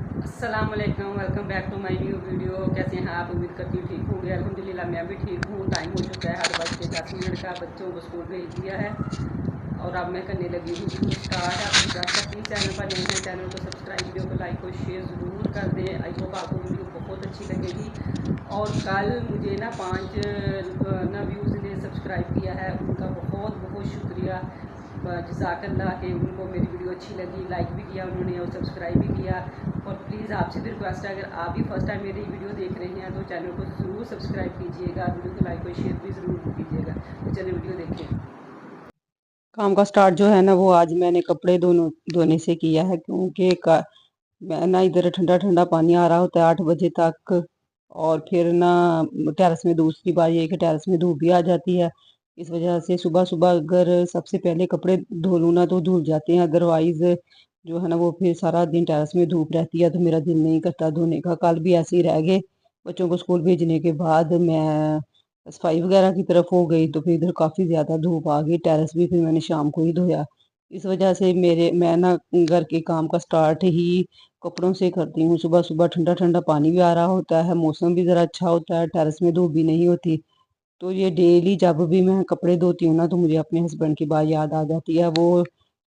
अस्सलाम वालेकुम, welcome back to my new video. कैसे हैं आप? उम्मीद करती हूँ ठीक होंगे। अल्हम्दुलिल्लाह मैं भी ठीक हूँ। टाइम हो चुका है 8:10 का, बच्चों को स्कूल भेज दिया है और अब मैं करने लगी हूँ वीडियो स्टार्ट। आप जब तक प्लीज़ चैनल पर नए हैं, चैनल को सब्सक्राइब, वीडियो को लाइक और शेयर ज़रूर कर दें। आई होप आपको वीडियो बहुत अच्छी लगेगी। और कल मुझे ना 5 ना व्यूज़ ने सब्सक्राइब किया है, उनका बहुत बहुत शुक्रिया। जज़ाकल्लाह कि उनको मेरी वीडियो अच्छी लगी, लाइक भी किया उन्होंने और सब्सक्राइब भी किया। और प्लीज़ आपसे भी रिक्वेस्ट है, अगर आप भी फर्स्ट टाइम मेरी वीडियो देख रहे हैं तो चैनल को ज़रूर सब्सक्राइब कीजिएगा, वीडियो को लाइक और शेयर भी ज़रूर कीजिएगा। तो चलिए वीडियो देखें। काम का स्टार्ट जो है ना वो आज मैंने कपड़े धोने से किया है, क्योंकि मैं ना इधर ठंडा ठंडा पानी आ रहा होता है 8 बजे तक। और फिर ना टेरेस में दूसरी बात ये है कि टेरेस में धूप भी आ जाती है। इस वजह से सुबह सुबह अगर सबसे पहले कपड़े धो लूँ ना तो धुल जाते हैं, अदरवाइज जो है ना वो फिर सारा दिन टेरेस में धूप रहती है तो मेरा दिल नहीं करता धोने का। कल भी ऐसे ही रह गए। बच्चों को स्कूल भेजने के बाद मैं सफाई वगैरह की तरफ हो गई तो फिर इधर काफ़ी ज़्यादा धूप आ गई। टेरेस भी फिर मैंने शाम को ही धोया। इस वजह से मैं ना घर के काम का स्टार्ट ही कपड़ों से करती हूँ। सुबह सुबह ठंडा ठंडा पानी भी आ रहा होता है, मौसम भी ज़रा अच्छा होता है, टेरेस में धूप भी नहीं होती। तो ये डेली जब भी मैं कपड़े धोती हूँ ना तो मुझे अपने हस्बैंड की बात याद आ जाती है। वो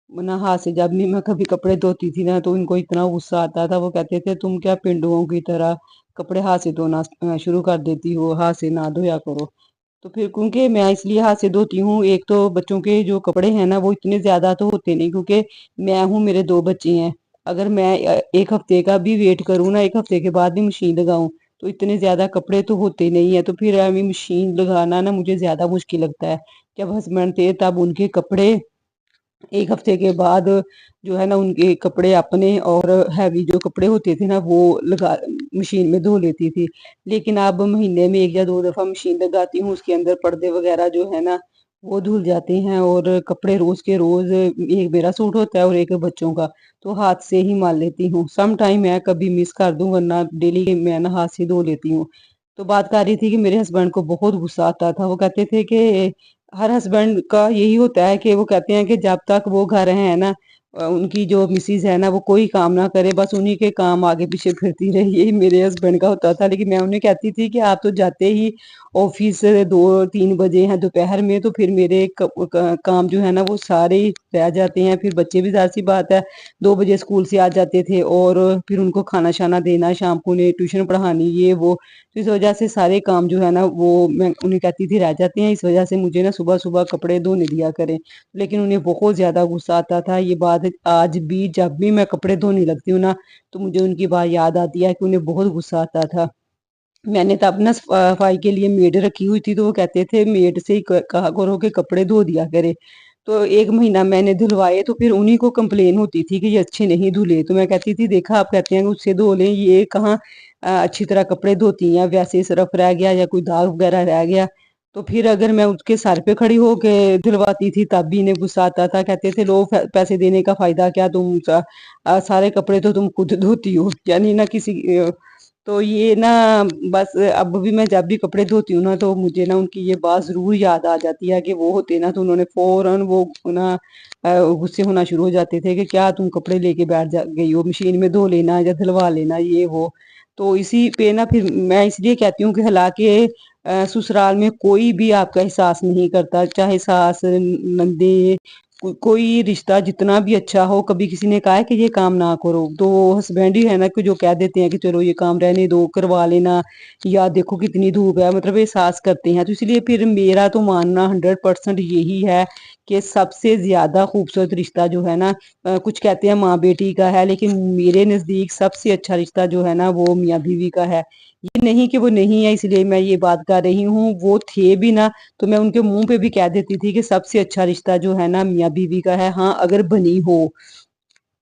ना हाथ से जब भी मैं कभी कपड़े धोती थी ना तो उनको इतना गुस्सा आता था। वो कहते थे तुम क्या पिंडुओं की तरह कपड़े हाथ से धोना शुरू कर देती हो, हाथ से ना धोया करो। तो फिर क्योंकि मैं इसलिए हाथ से धोती हूँ, एक तो बच्चों के जो कपड़े हैं ना वो इतने ज्यादा तो होते नहीं, क्योंकि मैं हूँ, मेरे 2 बच्चे हैं। अगर मैं एक हफ्ते का भी वेट करूँ ना, एक हफ्ते के बाद भी मशीन लगाऊं तो इतने ज्यादा कपड़े तो होते नहीं है। तो फिर हमें मशीन लगाना ना मुझे ज्यादा मुश्किल लगता है। जब हस्बैंड थे तब उनके कपड़े एक हफ्ते के बाद जो है ना उनके कपड़े अपने और हैवी जो कपड़े होते थे ना वो लगा मशीन में धो लेती थी। लेकिन अब महीने में 1 या 2 दफा मशीन लगाती हूँ, उसके अंदर पर्दे वगैरह जो है ना वो धुल जाते हैं। और कपड़े रोज के रोज, एक मेरा सूट होता है और एक बच्चों का, तो हाथ से ही मार लेती हूँ। सम टाइम मैं कभी मिस कर दूं, वरना डेली मैं ना हाथ से धो लेती हूँ। तो बात कर रही थी कि मेरे हस्बैंड को बहुत गुस्सा आता था। वो कहते थे कि हर हस्बैंड का यही होता है कि वो कहते हैं कि जब तक वो घर है ना, उनकी जो मिसेज है ना वो कोई काम ना करे, बस उन्हीं के काम आगे पीछे फिरती रहे। यही मेरे हस्बैंड का होता था। लेकिन मैं उन्हें कहती थी कि आप तो जाते ही ऑफिस 2-3 बजे हैं दोपहर में, तो फिर मेरे काम जो है ना वो सारे ही रह जाते हैं। फिर बच्चे भी जाहिर सी बात है 2 बजे स्कूल से आ जाते थे और फिर उनको खाना शाना देना, शाम को उन्हें ट्यूशन पढ़ानी, ये वो। तो इस वजह से सारे काम जो है ना वो मैं उन्हें कहती थी रह जाते हैं। इस वजह से मुझे ना सुबह सुबह कपड़े धोने दिया करें। लेकिन उन्हें बहुत ज्यादा गुस्सा आता था। ये बात आज भी जब भी मैं कपड़े धोने लगती हूँ ना तो मुझे उनकी बात याद आती है कि उन्हें बहुत गुस्सा आता था। मैंने तब ना सफाई के लिए मेड रखी हुई थी, तो वो कहते थे मेड से ही कहा करो कि कपड़े धो दिया करे। तो 1 महीना मैंने धुलवाए तो फिर उन्हीं को कंप्लेन होती थी कि ये अच्छे नहीं धुले। तो मैं कहती थी देखा आप कहते हैं कि उससे धो लें, ये कहाँ अच्छी तरह कपड़े धोती हैं, वैसे सरफ रह गया या कोई दाग वगैरह रह गया तो फिर अगर मैं उसके सर पे खड़ी होके धुलवाती थी तब भी इन्हें गुस्सा आता था। कहते थे लो पैसे देने का फायदा क्या, तुम सारे कपड़े तो तुम खुद धोती हो, यानी ना किसी तो ये ना बस अब भी मैं जब भी कपड़े धोती हूँ ना तो मुझे ना उनकी ये बात जरूर याद आ जाती है कि वो होते ना तो उन्होंने फौरन वो ना गुस्से होना शुरू हो जाते थे कि क्या तुम कपड़े लेके बैठ जा गई हो, मशीन में धो लेना या धुलवा लेना, ये वो। तो इसी पे ना फिर मैं इसलिए कहती हूँ कि हालांकि ससुराल में कोई भी आपका एहसास नहीं करता, चाहे सास नंदे कोई रिश्ता जितना भी अच्छा हो, कभी किसी ने कहा है कि ये काम ना करो तो हस्बैंड ही है ना कि जो कह देते हैं कि चलो ये काम रहने दो, करवा लेना, या देखो कितनी धूप है, मतलब एहसास करते हैं। तो इसलिए फिर मेरा तो मानना 100% यही है कि सबसे ज्यादा खूबसूरत रिश्ता जो है ना, कुछ कहते हैं माँ बेटी का है, लेकिन मेरे नजदीक सबसे अच्छा रिश्ता जो है ना वो मियाँ बीवी का है। ये नहीं कि वो नहीं है इसलिए मैं ये बात कर रही हूँ, वो थे भी ना तो मैं उनके मुंह पे भी कह देती थी कि सबसे अच्छा रिश्ता जो है ना मियाँ बीवी का है। हाँ अगर बनी हो,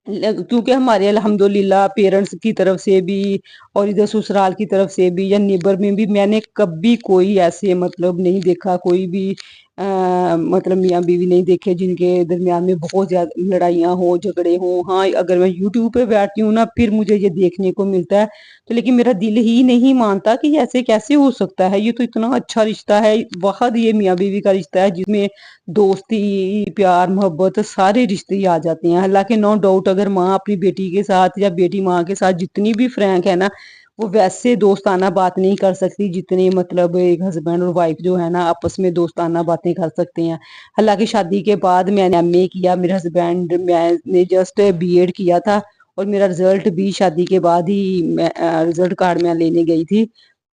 क्योंकि हमारे अल्हम्दुलिल्लाह पेरेंट्स की तरफ से भी और इधर ससुराल की तरफ से भी या नेबर में भी मैंने कभी कोई ऐसे मतलब नहीं देखा, कोई भी मतलब मियाँ बीवी नहीं देखे जिनके दरमियान में बहुत ज़्यादा लड़ाइयाँ हो, झगड़े हों। हाँ, अगर मैं यूट्यूब पे बैठती हूँ ना, फिर मुझे ये देखने को मिलता है। तो लेकिन मेरा दिल ही नहीं मानता कि ऐसे कैसे हो सकता है, ये तो इतना अच्छा रिश्ता है। बहुत ये मियाँ बीवी का रिश्ता है जिसमें दोस्ती, प्यार, मोहब्बत सारे रिश्ते ही आ जाते हैं। हालांकि नो डाउट अगर माँ अपनी बेटी के साथ या बेटी माँ के साथ जितनी भी फ्रैंक है ना, वो वैसे दोस्ताना बात नहीं कर सकती जितनी मतलब एक हस्बैंड और वाइफ जो है ना आपस में दोस्ताना बातें कर सकते हैं। हालांकि शादी के बाद मैंने एमए किया, मेरे हस्बैंड, मैंने जस्ट बीएड किया था और मेरा रिजल्ट भी शादी के बाद ही मैं रिजल्ट कार्ड मैं लेने गई थी।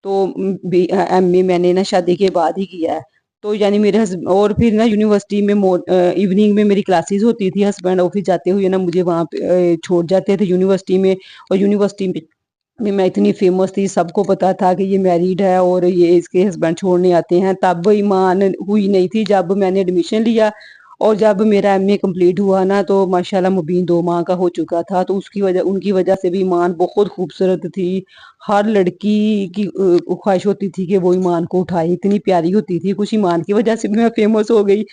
तो एमए मैंने ना शादी के बाद ही किया है। तो यानी मेरे और फिर ना यूनिवर्सिटी में इवनिंग में मेरी क्लासेस होती थी, हस्बैंड ऑफिस जाते हुए ना मुझे वहाँ पे छोड़ जाते थे यूनिवर्सिटी में। और यूनिवर्सिटी में मैं इतनी फेमस थी, सबको पता था कि ये मैरिड है और ये इसके हस्बैंड छोड़ने आते हैं। तब ईमान हुई नहीं थी जब मैंने एडमिशन लिया। और जब मेरा एमए कंप्लीट हुआ ना तो माशाल्लाह मुबीन 2 माह का हो चुका था। तो उसकी वजह उनकी वजह से भी ईमान बहुत खूबसूरत थी। हर लड़की की ख्वाहिश होती थी कि वो ईमान को उठाए, इतनी प्यारी होती थी। कुछ ईमान की वजह से भी मैं फेमस हो गई।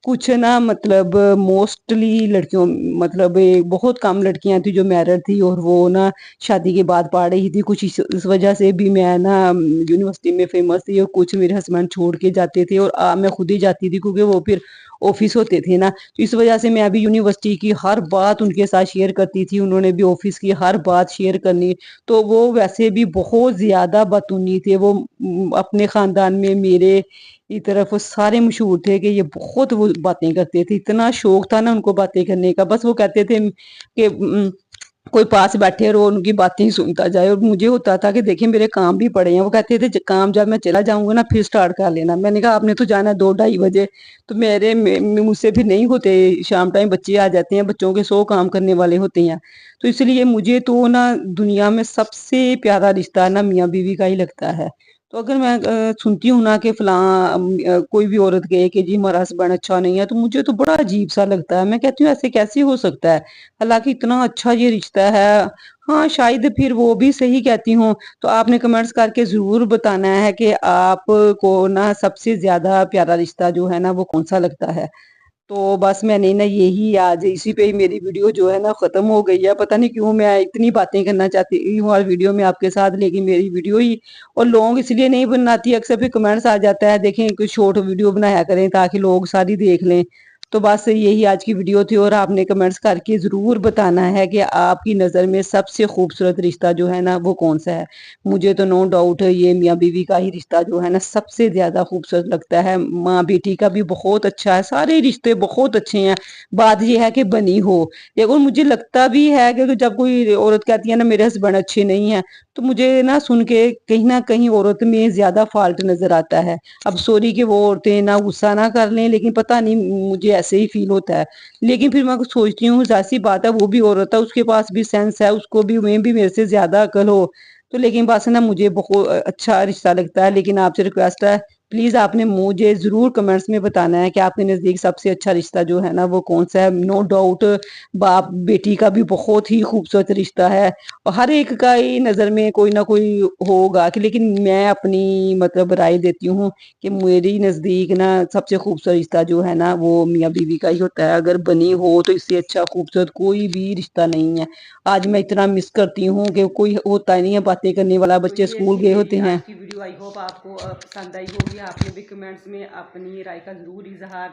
कुछ ना मतलब मोस्टली लड़कियों मतलब बहुत कम लड़कियां थी जो मैरिड थी और वो ना शादी के बाद पढ़ रही थी। कुछ इस वजह से भी मैं ना यूनिवर्सिटी में फेमस थी और कुछ मेरे हस्बैंड छोड़ के जाते थे और मैं खुद ही जाती थी क्योंकि वो फिर ऑफिस होते थे ना। तो इस वजह से मैं अभी यूनिवर्सिटी की हर बात उनके साथ शेयर करती थी, उन्होंने भी ऑफिस की हर बात शेयर करनी। तो वो वैसे भी बहुत ज्यादा बतूनी थे। वो अपने खानदान में मेरे की तरफ वो सारे मशहूर थे कि ये बहुत वो बातें करते थे, इतना शौक था ना उनको बातें करने का। बस वो कहते थे कि कोई पास बैठे और वो उनकी बातें ही सुनता जाए। और मुझे होता था कि देखिए मेरे काम भी पड़े हैं। वो कहते थे काम जब मैं चला जाऊंगा ना फिर स्टार्ट कर लेना। मैंने कहा आपने तो जाना है 2-2:30 बजे। तो मुझसे फिर नहीं होते, शाम टाइम बच्चे आ जाते हैं, बच्चों के 100 काम करने वाले होते हैं। तो इसलिए मुझे तो ना दुनिया में सबसे प्यारा रिश्ता ना मियाँ बीवी का ही लगता है। तो अगर मैं सुनती हूँ ना कि कोई भी औरत कहे कि जी हमारा हस्बैंड अच्छा नहीं है, तो मुझे तो बड़ा अजीब सा लगता है। मैं कहती हूँ ऐसे कैसे हो सकता है, हालांकि इतना अच्छा ये रिश्ता है। हाँ शायद फिर वो भी सही कहती हूँ। तो आपने कमेंट्स करके जरूर बताना है कि आपको ना सबसे ज्यादा प्यारा रिश्ता जो है ना वो कौन सा लगता है। तो बस मैंने ना यही आज इसी पे ही मेरी वीडियो जो है ना खत्म हो गई है। पता नहीं क्यों मैं इतनी बातें करना चाहती हूँ और वीडियो में आपके साथ, लेकिन मेरी वीडियो ही और लॉन्ग इसलिए नहीं बनाती। अक्सर फिर कमेंट्स आ जाता है देखें कुछ शॉर्ट वीडियो बनाया करें ताकि लोग सारी देख लें। तो बस यही आज की वीडियो थी और आपने कमेंट्स करके जरूर बताना है कि आपकी नज़र में सबसे खूबसूरत रिश्ता जो है ना वो कौन सा है। मुझे तो नो डाउट ये मियाँ बीवी का ही रिश्ता जो है ना सबसे ज्यादा खूबसूरत लगता है। माँ बेटी का भी बहुत अच्छा है, सारे रिश्ते बहुत अच्छे हैं। बात ये है कि बनी हो। देखो मुझे लगता भी है कि जब कोई औरत कहती है ना मेरे हस्बैंड अच्छे नहीं है, तो मुझे ना सुन के कहीं ना कहीं औरत में ज्यादा फॉल्ट नजर आता है। अब सॉरी कि वो औरतें ना गुस्सा ना कर लें, लेकिन पता नहीं मुझे ऐसे ही फील होता है। लेकिन फिर मैं सोचती हूँ जाहिर सी बात है वो भी औरत है, उसके पास भी सेंस है, उसको भी मैं भी मेरे से ज्यादा अकल हो। तो लेकिन बस ना मुझे बहुत अच्छा रिश्ता लगता है। लेकिन आपसे रिक्वेस्ट है प्लीज आपने मुझे जरूर कमेंट्स में बताना है कि आपके नजदीक सबसे अच्छा रिश्ता जो है ना वो कौन सा है। नो डाउट बाप बेटी का भी बहुत ही खूबसूरत रिश्ता है और हर एक का ही नजर में कोई ना कोई होगा कि, लेकिन मैं अपनी मतलब राय देती हूँ कि मेरी नजदीक ना सबसे खूबसूरत रिश्ता जो है ना वो मियाँ बीवी का ही होता है। अगर बनी हो तो इससे अच्छा खूबसूरत कोई भी रिश्ता नहीं है। आज मैं इतना मिस करती हूँ कि कोई होता ही नहीं है बातें करने वाला, तो बच्चे ये स्कूल थी गए मेरी होते आज हैं। की वीडियो। आई होप आपको पसंद आई होगी। आपने भी कमेंट्स में अपनी राय का ज़रूर इजहार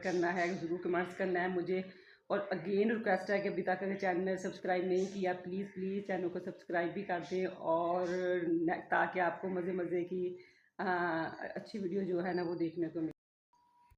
करना है, ज़रूर कमेंट्स करना है मुझे। और अगेन रिक्वेस्ट है कि अभी तक अगर चैनल सब्सक्राइब नहीं किया प्लीज़ प्लीज़ चैनल को सब्सक्राइब भी कर दें, और ताकि आपको मज़े मज़े की अच्छी वीडियो जो है ना वो देखने को मिले।